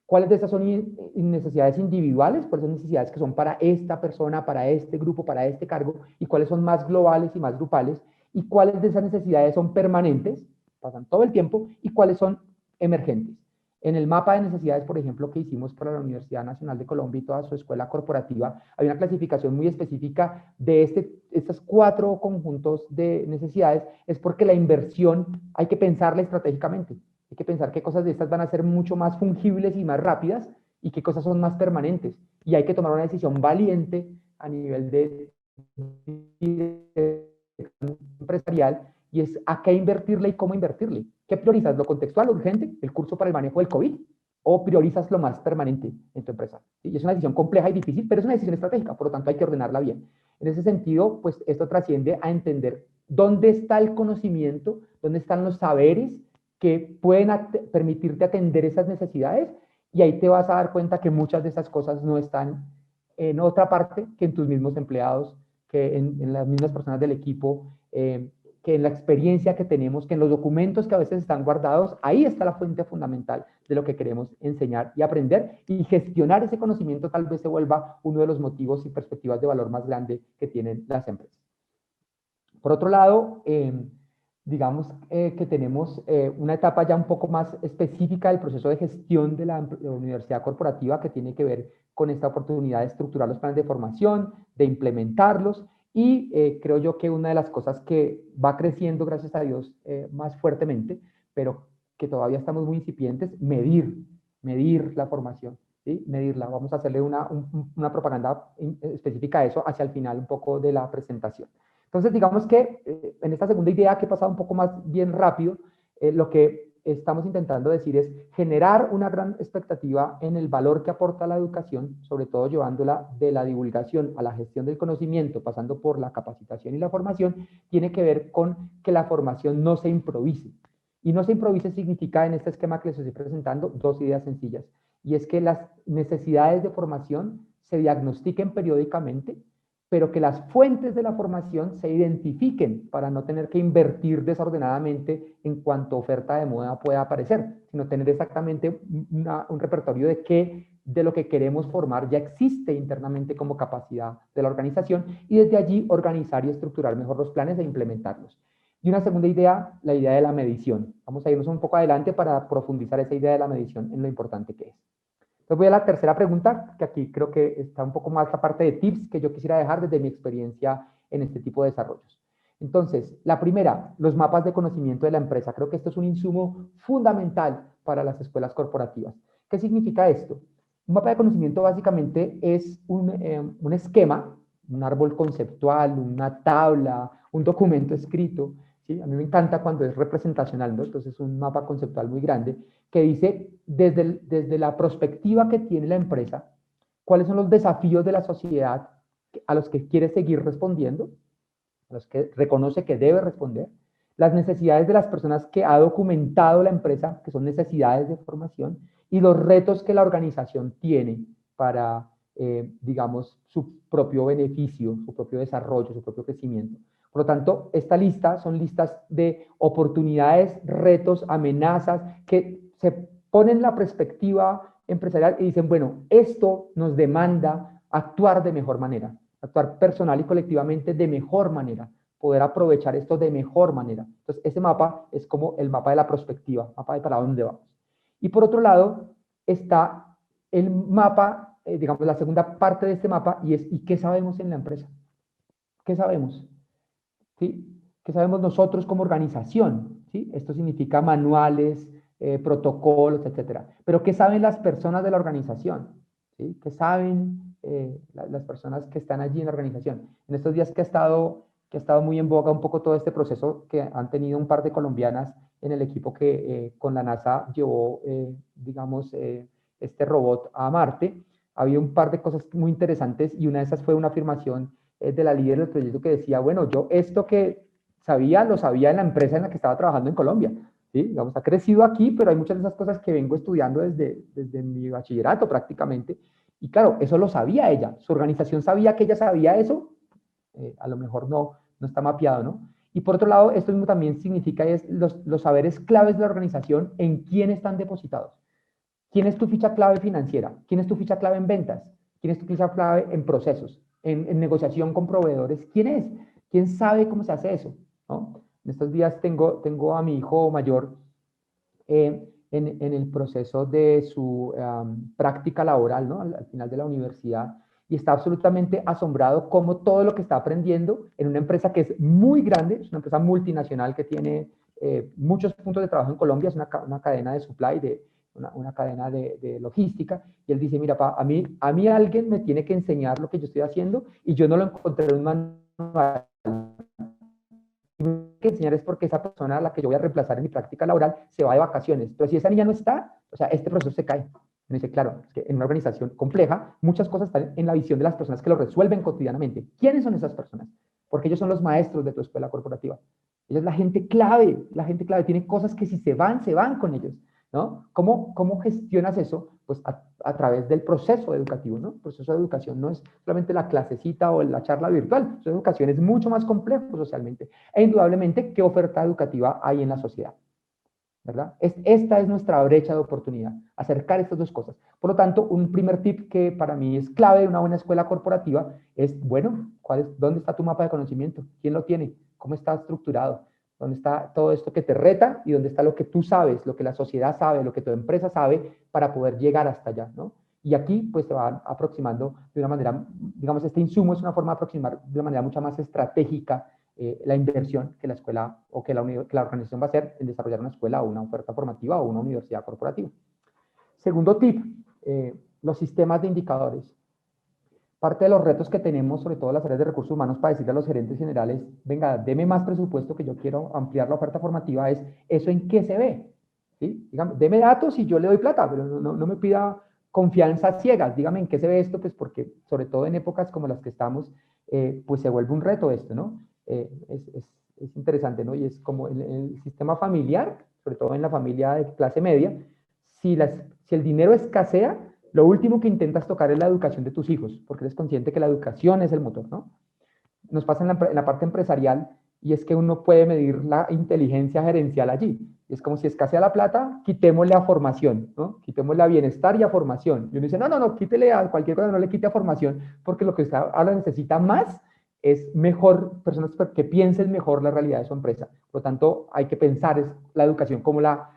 ¿Cuáles de esas son necesidades individuales? ¿Cuáles son necesidades que son para esta persona, para este grupo, para este cargo? ¿Y cuáles son más globales y más grupales? ¿Y cuáles de esas necesidades son permanentes, pasan todo el tiempo? ¿Y cuáles son emergentes? En el mapa de necesidades, por ejemplo, que hicimos para la Universidad Nacional de Colombia y toda su escuela corporativa, hay una clasificación muy específica de estos 4 conjuntos de necesidades, es porque la inversión hay que pensarla estratégicamente. Hay que pensar qué cosas de estas van a ser mucho más fungibles y más rápidas y qué cosas son más permanentes. Y hay que tomar una decisión valiente a nivel de empresarial, y es a qué invertirle y cómo invertirle. ¿Qué priorizas? ¿Lo contextual, lo urgente, el curso para el manejo del COVID? ¿O priorizas lo más permanente en tu empresa? Y es una decisión compleja y difícil, pero es una decisión estratégica, por lo tanto hay que ordenarla bien. En ese sentido, pues esto trasciende a entender dónde está el conocimiento, dónde están los saberes que pueden permitirte atender esas necesidades, y ahí te vas a dar cuenta que muchas de esas cosas no están en otra parte que en tus mismos empleados, que en las mismas personas del equipo, que en la experiencia que tenemos, que en los documentos que a veces están guardados. Ahí está la fuente fundamental de lo que queremos enseñar y aprender, y gestionar ese conocimiento tal vez se vuelva uno de los motivos y perspectivas de valor más grande que tienen las empresas. Por otro lado, digamos que tenemos una etapa ya un poco más específica del proceso de gestión de la universidad corporativa, que tiene que ver con esta oportunidad de estructurar los planes de formación, de implementarlos, y creo yo que una de las cosas que va creciendo, gracias a Dios, más fuertemente, pero que todavía estamos muy incipientes, medir la formación, ¿sí? Medirla. Vamos a hacerle una propaganda específica a eso hacia el final un poco de la presentación. Entonces, digamos que en esta segunda idea, que he pasado un poco más bien rápido, lo que estamos intentando decir es generar una gran expectativa en el valor que aporta la educación, sobre todo llevándola de la divulgación a la gestión del conocimiento, pasando por la capacitación y la formación. Tiene que ver con que la formación no se improvise. Y no se improvise significa, en este esquema que les estoy presentando, 2 ideas sencillas. Y es que las necesidades de formación se diagnostiquen periódicamente, pero que las fuentes de la formación se identifiquen para no tener que invertir desordenadamente en cuanto oferta de moda pueda aparecer, sino tener exactamente un repertorio de lo que queremos formar ya existe internamente como capacidad de la organización, y desde allí organizar y estructurar mejor los planes e implementarlos. Y una segunda idea, la idea de la medición. Vamos a irnos un poco adelante para profundizar esa idea de la medición en lo importante que es. Entonces voy a la tercera pregunta, que aquí creo que está un poco más la parte de tips que yo quisiera dejar desde mi experiencia en este tipo de desarrollos. Entonces, la primera, los mapas de conocimiento de la empresa. Creo que esto es un insumo fundamental para las escuelas corporativas. ¿Qué significa esto? Un mapa de conocimiento básicamente es un esquema, un árbol conceptual, una tabla, un documento escrito, ¿sí? A mí me encanta cuando es representacional, ¿no? Entonces es un mapa conceptual muy grande que dice desde la perspectiva que tiene la empresa, cuáles son los desafíos de la sociedad a los que quiere seguir respondiendo, a los que reconoce que debe responder, las necesidades de las personas que ha documentado la empresa, que son necesidades de formación, y los retos que la organización tiene para, digamos, su propio beneficio, su propio desarrollo, su propio crecimiento. Por lo tanto, esta lista son listas de oportunidades, retos, amenazas, que se ponen la perspectiva empresarial y dicen, bueno, esto nos demanda actuar de mejor manera, actuar personal y colectivamente de mejor manera, poder aprovechar esto de mejor manera. Entonces, ese mapa es como el mapa de la prospectiva, mapa de para dónde vamos. Y por otro lado, está el mapa, digamos, la segunda parte de este mapa, y es, ¿y qué sabemos en la empresa? ¿Qué sabemos? ¿Sí? ¿Qué sabemos nosotros como organización? ¿Sí? Esto significa manuales, protocolos, etcétera. Pero ¿qué saben las personas de la organización? ¿Sí? ¿Qué saben las personas que están allí en la organización? En estos días que ha estado muy en boga un poco todo este proceso, que han tenido un par de colombianas en el equipo que con la NASA llevó, digamos, este robot a Marte. Había un par de cosas muy interesantes, y una de esas fue una afirmación de la líder del proyecto que decía, bueno, yo esto que sabía, lo sabía en la empresa en la que estaba trabajando en Colombia. ¿sí? Digamos, ha crecido aquí, pero hay muchas de esas cosas que vengo estudiando desde mi bachillerato prácticamente. Y claro, eso lo sabía ella. Su organización sabía que ella sabía eso. A lo mejor no está mapeado, ¿no? Y por otro lado, esto mismo también significa es los saberes claves de la organización en quién están depositados. ¿Quién es tu ficha clave financiera? ¿Quién es tu ficha clave en ventas? ¿Quién es tu ficha clave en procesos? En negociación con proveedores. ¿Quién es? ¿Quién sabe cómo se hace eso? ¿No? En estos días tengo a mi hijo mayor en el proceso de su práctica laboral, ¿no? Al final de la universidad, y está absolutamente asombrado cómo todo lo que está aprendiendo en una empresa que es muy grande, es una empresa multinacional que tiene muchos puntos de trabajo en Colombia, es una cadena de supply, una cadena de logística, y él dice, mira, a mí alguien me tiene que enseñar lo que yo estoy haciendo, y yo no lo encontré en un manual que enseñar es porque esa persona a la que yo voy a reemplazar en mi práctica laboral se va de vacaciones. Pero si esa niña no está, o sea, este proceso se cae. Me dice, claro, es que en una organización compleja, muchas cosas están en la visión de las personas que lo resuelven cotidianamente. ¿Quiénes son esas personas? Porque ellos son los maestros de tu escuela corporativa. Ella es la gente clave, tiene cosas que si se van con ellos, ¿no? ¿Cómo gestionas eso? Pues a través del proceso educativo, ¿no? El proceso de educación no es solamente la clasecita o la charla virtual, la educación es mucho más complejo socialmente. E indudablemente, ¿qué oferta educativa hay en la sociedad? ¿Verdad? Esta es nuestra brecha de oportunidad, acercar estas dos cosas. Por lo tanto, un primer tip que para mí es clave de una buena escuela corporativa es, bueno, ¿dónde está tu mapa de conocimiento? ¿Quién lo tiene? ¿Cómo está estructurado? ¿Dónde está todo esto que te reta y dónde está lo que tú sabes, lo que la sociedad sabe, lo que tu empresa sabe para poder llegar hasta allá, ¿no? Y aquí pues se van aproximando de una manera, digamos, este insumo es una forma de aproximar de una manera mucho más estratégica la inversión que la escuela o que la organización va a hacer en desarrollar una escuela o una oferta formativa o una universidad corporativa. Segundo tip, los sistemas de indicadores. Parte de los retos que tenemos, sobre todo las áreas de recursos humanos, para decirle a los gerentes generales, venga, deme más presupuesto que yo quiero ampliar la oferta formativa, es eso en qué se ve. ¿Sí? Dígame, deme datos y yo le doy plata, pero no me pida confianza ciegas. Dígame en qué se ve esto, pues porque sobre todo en épocas como las que estamos, pues se vuelve un reto esto, ¿no? Es interesante, ¿no? Y es como el sistema familiar, sobre todo en la familia de clase media, si el dinero escasea, lo último que intentas tocar es la educación de tus hijos, porque eres consciente que la educación es el motor, ¿no? Nos pasa en la parte empresarial y es que uno puede medir la inteligencia gerencial allí. Es como si escasea la plata, quitémosle a formación, ¿no? Quitémosle a bienestar y a formación. Y uno dice, no, quítele a cualquier cosa, no le quite a formación, porque lo que usted ahora necesita más es mejor, personas que piensen mejor la realidad de su empresa. Por lo tanto, hay que pensar la educación, cómo la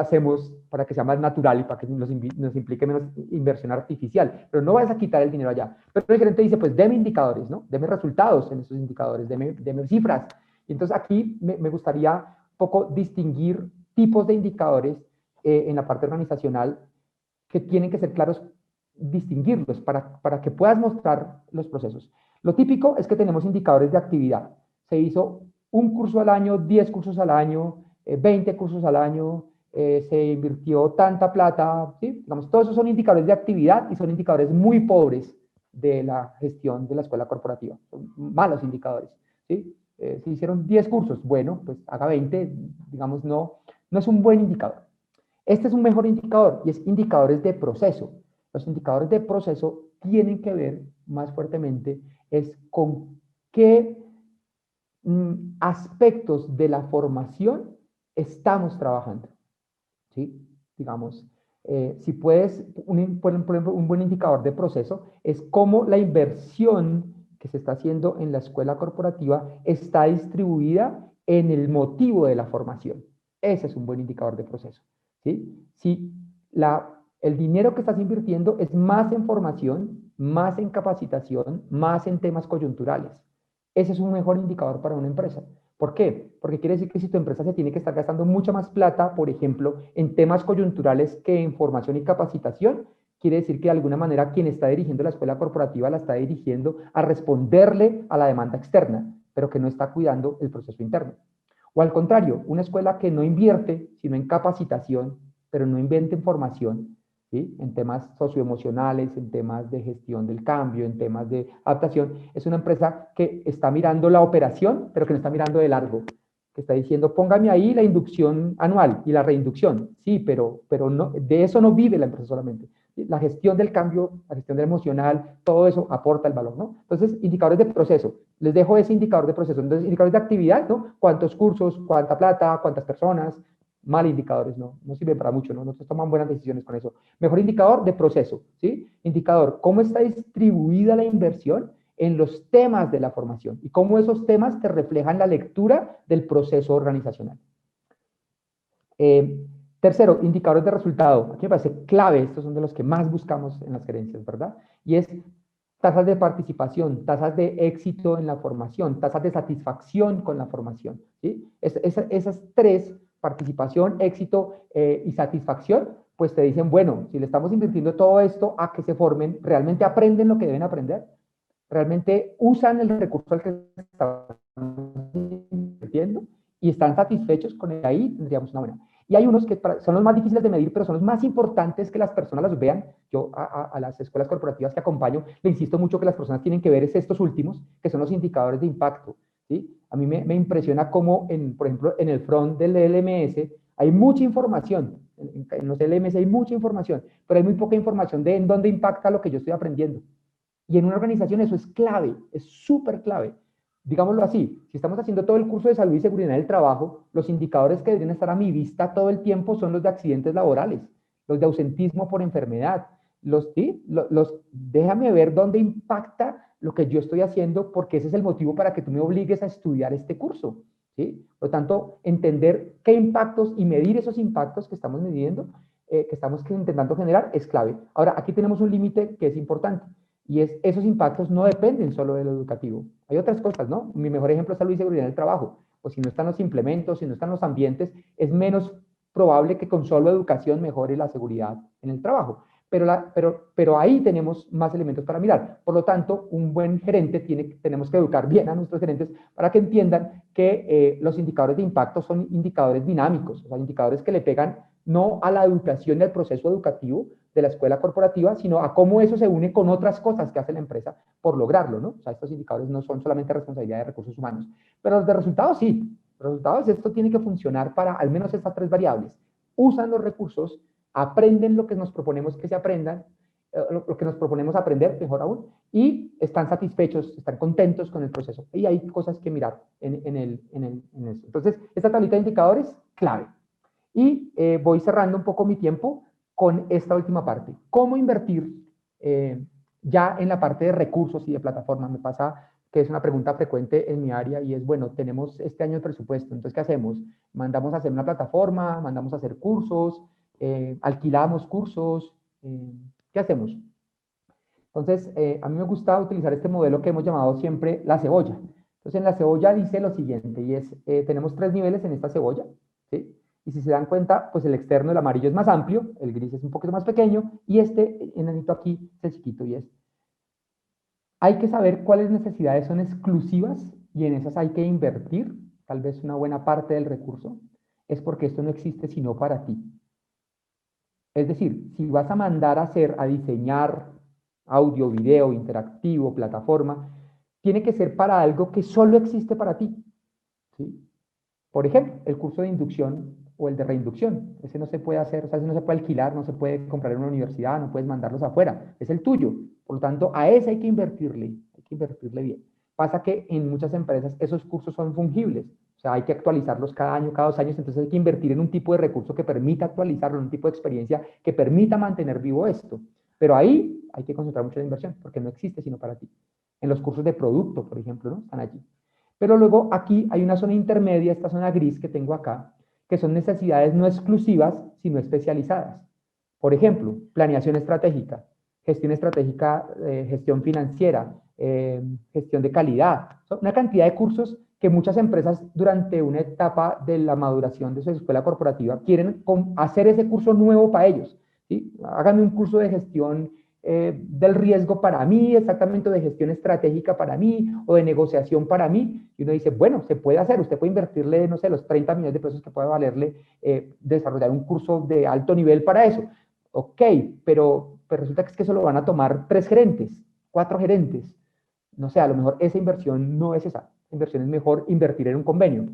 hacemos para que sea más natural y para que nos implique menos inversión artificial. Pero no vas a quitar el dinero allá. Pero el gerente dice, pues deme indicadores, ¿no? Deme resultados en esos indicadores, deme cifras. Y entonces aquí me gustaría un poco distinguir tipos de indicadores en la parte organizacional que tienen que ser claros, distinguirlos para que puedas mostrar los procesos. Lo típico es que tenemos indicadores de actividad. Se hizo un curso al año, 10 cursos al año, 20 cursos al año, se invirtió tanta plata, ¿sí? Digamos, todos esos son indicadores de actividad y son indicadores muy pobres de la gestión de la escuela corporativa. Son malos indicadores, ¿sí? Si hicieron 10 cursos, bueno, pues haga 20, digamos, no es un buen indicador. Este es un mejor indicador y es indicadores de proceso. Los indicadores de proceso tienen que ver más fuertemente es con qué aspectos de la formación estamos trabajando. ¿Sí? Digamos, si puedes, por ejemplo, un buen indicador de proceso es cómo la inversión que se está haciendo en la escuela corporativa está distribuida en el motivo de la formación. Ese es un buen indicador de proceso. ¿Sí? Si el dinero que estás invirtiendo es más en formación, más en capacitación, más en temas coyunturales. Ese es un mejor indicador para una empresa. ¿Por qué? Porque quiere decir que si tu empresa se tiene que estar gastando mucha más plata, por ejemplo, en temas coyunturales que en formación y capacitación, quiere decir que de alguna manera quien está dirigiendo la escuela corporativa la está dirigiendo a responderle a la demanda externa, pero que no está cuidando el proceso interno. O al contrario, una escuela que no invierte, sino en capacitación, pero no invierte en formación, ¿sí? En temas socioemocionales, en temas de gestión del cambio, en temas de adaptación, es una empresa que está mirando la operación, pero que no está mirando de largo, que está diciendo, póngame ahí la inducción anual y la reinducción. Sí, pero no, de eso no vive la empresa solamente. La gestión del cambio, la gestión del emocional, todo eso aporta el valor, ¿no? Entonces, indicadores de proceso. Les dejo ese indicador de proceso. Entonces, indicadores de actividad, ¿no? ¿Cuántos cursos, cuánta plata, cuántas personas? Mal indicadores, no sirven para mucho, ¿no? No se toman buenas decisiones con eso. Mejor indicador de proceso, ¿sí? Indicador, ¿cómo está distribuida la inversión en los temas de la formación y cómo esos temas te reflejan la lectura del proceso organizacional? Tercero, indicadores de resultado. Aquí me parece clave, estos son de los que más buscamos en las gerencias, ¿verdad? Y es tasas de participación, tasas de éxito en la formación, tasas de satisfacción con la formación, ¿sí? Esas tres, participación, éxito y satisfacción, pues te dicen, bueno, si le estamos invirtiendo todo esto a que se formen, ¿realmente aprenden lo que deben aprender? ¿Realmente usan el recurso al que están invirtiendo? ¿Y están satisfechos con él? Ahí tendríamos una buena. Y hay unos que son los más difíciles de medir, pero son los más importantes que las personas los vean. Yo a las escuelas corporativas que acompaño, le insisto mucho que las personas tienen que ver estos últimos, que son los indicadores de impacto, ¿sí? A mí me impresiona cómo, por ejemplo, en el front del LMS hay mucha información. En los LMS hay mucha información, pero hay muy poca información de en dónde impacta lo que yo estoy aprendiendo. Y en una organización eso es clave, es súper clave. Digámoslo así, si estamos haciendo todo el curso de salud y seguridad en el trabajo, los indicadores que deberían estar a mi vista todo el tiempo son los de accidentes laborales, los de ausentismo por enfermedad, déjame ver dónde impacta lo que yo estoy haciendo, porque ese es el motivo para que tú me obligues a estudiar este curso, ¿sí? Por lo tanto, entender qué impactos y medir esos impactos que estamos midiendo, que estamos intentando generar, es clave. Ahora, aquí tenemos un límite que es importante. Y esos impactos no dependen solo de lo educativo. Hay otras cosas, ¿no? Mi mejor ejemplo es salud y seguridad en el trabajo. Pues si no están los implementos, si no están los ambientes, es menos probable que con solo educación mejore la seguridad en el trabajo. Pero ahí tenemos más elementos para mirar. Por lo tanto, un buen gerente tenemos que educar bien a nuestros gerentes para que entiendan que los indicadores de impacto son indicadores dinámicos, o sea, indicadores que le pegan no a la educación y al proceso educativo de la escuela corporativa, sino a cómo eso se une con otras cosas que hace la empresa por lograrlo, ¿no? O sea, estos indicadores no son solamente responsabilidad de recursos humanos, pero los de resultados sí. Los resultados, esto tiene que funcionar para al menos estas tres variables. Usan los recursos, aprenden lo que nos proponemos que se aprendan, lo que nos proponemos aprender, mejor aún, y están satisfechos, están contentos con el proceso. Y hay cosas que mirar en eso. Entonces, esta tablita de indicadores, clave. Y voy cerrando un poco mi tiempo con esta última parte. ¿Cómo invertir ya en la parte de recursos y de plataforma? Me pasa que es una pregunta frecuente en mi área y es, bueno, tenemos este año el presupuesto, entonces, ¿qué hacemos? ¿Mandamos a hacer una plataforma? ¿Mandamos a hacer cursos? ¿Alquilamos cursos? ¿Qué hacemos? Entonces, a mí me gusta utilizar este modelo que hemos llamado siempre la cebolla. Entonces, en la cebolla dice lo siguiente, y es, tenemos 3 niveles en esta cebolla, ¿sí? Y si se dan cuenta, pues el externo, el amarillo es más amplio, el gris es un poquito más pequeño, y este enanito aquí es chiquito, y es, hay que saber cuáles necesidades son exclusivas, y en esas hay que invertir, tal vez una buena parte del recurso, es porque esto no existe sino para ti. Es decir, si vas a mandar a hacer, a diseñar audio, video, interactivo, plataforma, tiene que ser para algo que solo existe para ti, ¿sí? Por ejemplo, el curso de inducción o el de reinducción. Ese no se puede hacer, o sea, ese no se puede alquilar, no se puede comprar en una universidad, no puedes mandarlos afuera, es el tuyo. Por lo tanto, a ese hay que invertirle bien. Pasa que en muchas empresas esos cursos son fungibles, o sea, hay que actualizarlos cada año, cada 2 años, entonces hay que invertir en un tipo de recurso que permita actualizarlo, en un tipo de experiencia que permita mantener vivo esto. Pero ahí hay que concentrar mucho la inversión, porque no existe sino para ti. En los cursos de producto, por ejemplo, ¿no? Están allí. Pero luego aquí hay una zona intermedia, esta zona gris que tengo acá, que son necesidades no exclusivas, sino especializadas. Por ejemplo, planeación estratégica, gestión financiera, gestión de calidad. Son una cantidad de cursos que muchas empresas durante una etapa de la maduración de su escuela corporativa quieren hacer ese curso nuevo para ellos, ¿sí? Háganme un curso de gestión del riesgo para mí, exactamente de gestión estratégica para mí, o de negociación para mí, y uno dice, bueno, se puede hacer, usted puede invertirle, no sé, los 30 millones de pesos que puede valerle desarrollar un curso de alto nivel para eso. Ok, pero resulta que es que eso lo van a tomar 3 gerentes, 4 gerentes, no sé, a lo mejor esa inversión no es esa. inversión es mejor invertir en un convenio,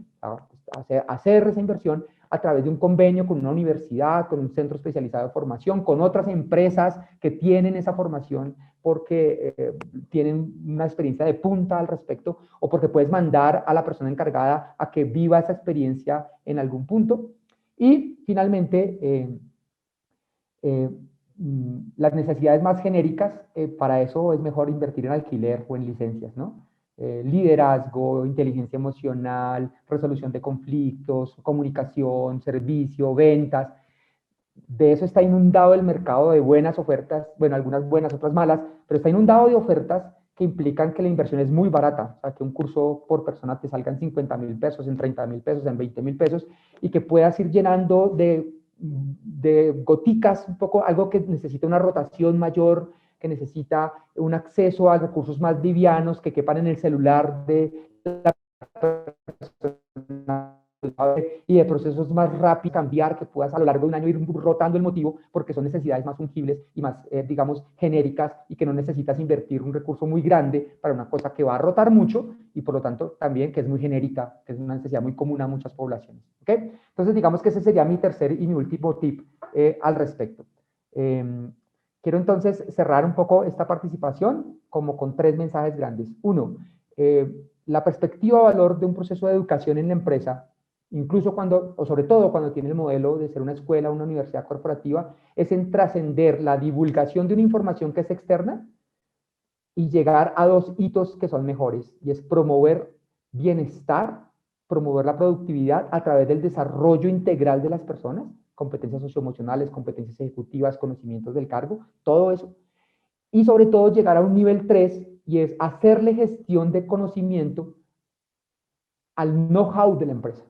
hacer esa inversión a través de un convenio con una universidad, con un centro especializado de formación, con otras empresas que tienen esa formación porque tienen una experiencia de punta al respecto, o porque puedes mandar a la persona encargada a que viva esa experiencia en algún punto. Y finalmente, las necesidades más genéricas, para eso es mejor invertir en alquiler o en licencias, ¿no? Liderazgo, inteligencia emocional, resolución de conflictos, comunicación, servicio, ventas. De eso está inundado el mercado de buenas ofertas, bueno, algunas buenas, otras malas, pero está inundado de ofertas que implican que la inversión es muy barata, o sea, que un curso por persona te salga en 50.000 pesos, en 30.000 pesos, en 20.000 pesos, y que puedas ir llenando de goticas un poco, algo que necesita una rotación mayor, que necesita un acceso a recursos más livianos que quepan en el celular de la persona y de procesos más rápidos, cambiar, que puedas a lo largo de un año ir rotando el motivo, porque son necesidades más fungibles y más, digamos, genéricas, y que no necesitas invertir un recurso muy grande para una cosa que va a rotar mucho y por lo tanto también que es muy genérica, que es una necesidad muy común a muchas poblaciones. ¿Okay? Entonces digamos que ese sería mi tercer y mi último tip al respecto. Quiero entonces cerrar un poco esta participación como con 3 mensajes grandes. Uno, la perspectiva de valor de un proceso de educación en la empresa, incluso cuando, o sobre todo cuando tiene el modelo de ser una escuela o una universidad corporativa, es en trascender la divulgación de una información que es externa y llegar a 2 hitos que son mejores, y es promover bienestar, promover la productividad a través del desarrollo integral de las personas, competencias socioemocionales, competencias ejecutivas, conocimientos del cargo, todo eso. Y sobre todo llegar a un nivel 3, y es hacerle gestión de conocimiento al know-how de la empresa.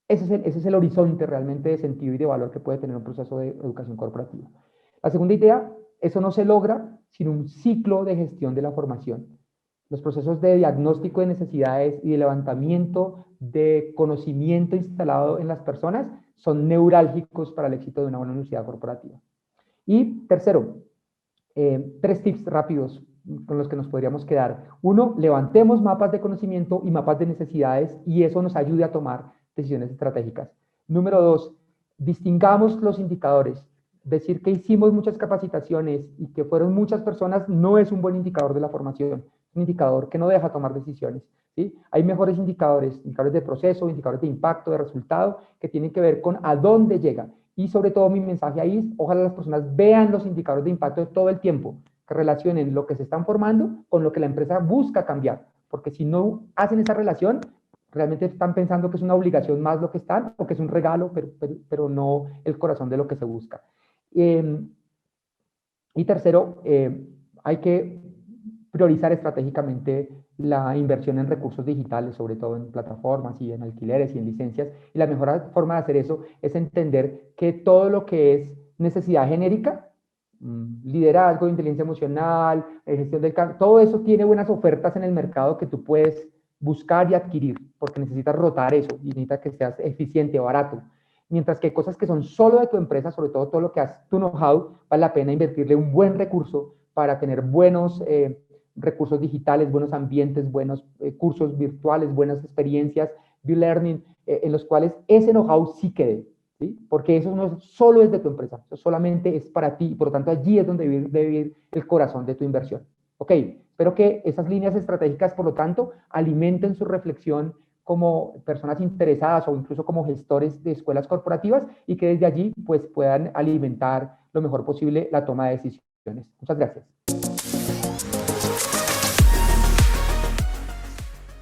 Ese es el horizonte realmente de sentido y de valor que puede tener un proceso de educación corporativa. La segunda idea, eso no se logra sin un ciclo de gestión de la formación. Los procesos de diagnóstico de necesidades y de levantamiento de conocimiento instalado en las personas son neurálgicos para el éxito de una buena universidad corporativa. Y tercero, 3 tips rápidos con los que nos podríamos quedar. Uno, levantemos mapas de conocimiento y mapas de necesidades, y eso nos ayude a tomar decisiones estratégicas. Número 2, distingamos los indicadores. Decir que hicimos muchas capacitaciones y que fueron muchas personas no es un buen indicador de la formación, un indicador que no deja tomar decisiones, ¿sí? Hay mejores indicadores, indicadores de proceso, indicadores de impacto, de resultado, que tienen que ver con a dónde llega. Y sobre todo mi mensaje ahí es, ojalá las personas vean los indicadores de impacto todo el tiempo, que relacionen lo que se están formando con lo que la empresa busca cambiar, porque si no hacen esa relación, realmente están pensando que es una obligación más lo que están, o que es un regalo, pero no el corazón de lo que se busca. Y tercero, hay que priorizar estratégicamente la inversión en recursos digitales, sobre todo en plataformas y en alquileres y en licencias. Y la mejor forma de hacer eso es entender que todo lo que es necesidad genérica, liderazgo, inteligencia emocional, gestión del cambio, todo eso tiene buenas ofertas en el mercado que tú puedes buscar y adquirir, porque necesitas rotar eso y necesitas que seas eficiente, barato. Mientras que cosas que son solo de tu empresa, sobre todo lo que haces tu know-how, vale la pena invertirle un buen recurso para tener buenos recursos digitales, buenos ambientes, buenos cursos virtuales, buenas experiencias, B-Learning, en los cuales ese know-how sí quede, ¿sí? Porque eso no solo es de tu empresa, eso solamente es para ti, y por lo tanto allí es donde debe vivir el corazón de tu inversión. Ok, espero que esas líneas estratégicas, por lo tanto, alimenten su reflexión como personas interesadas o incluso como gestores de escuelas corporativas, y que desde allí pues puedan alimentar lo mejor posible la toma de decisiones. Muchas gracias.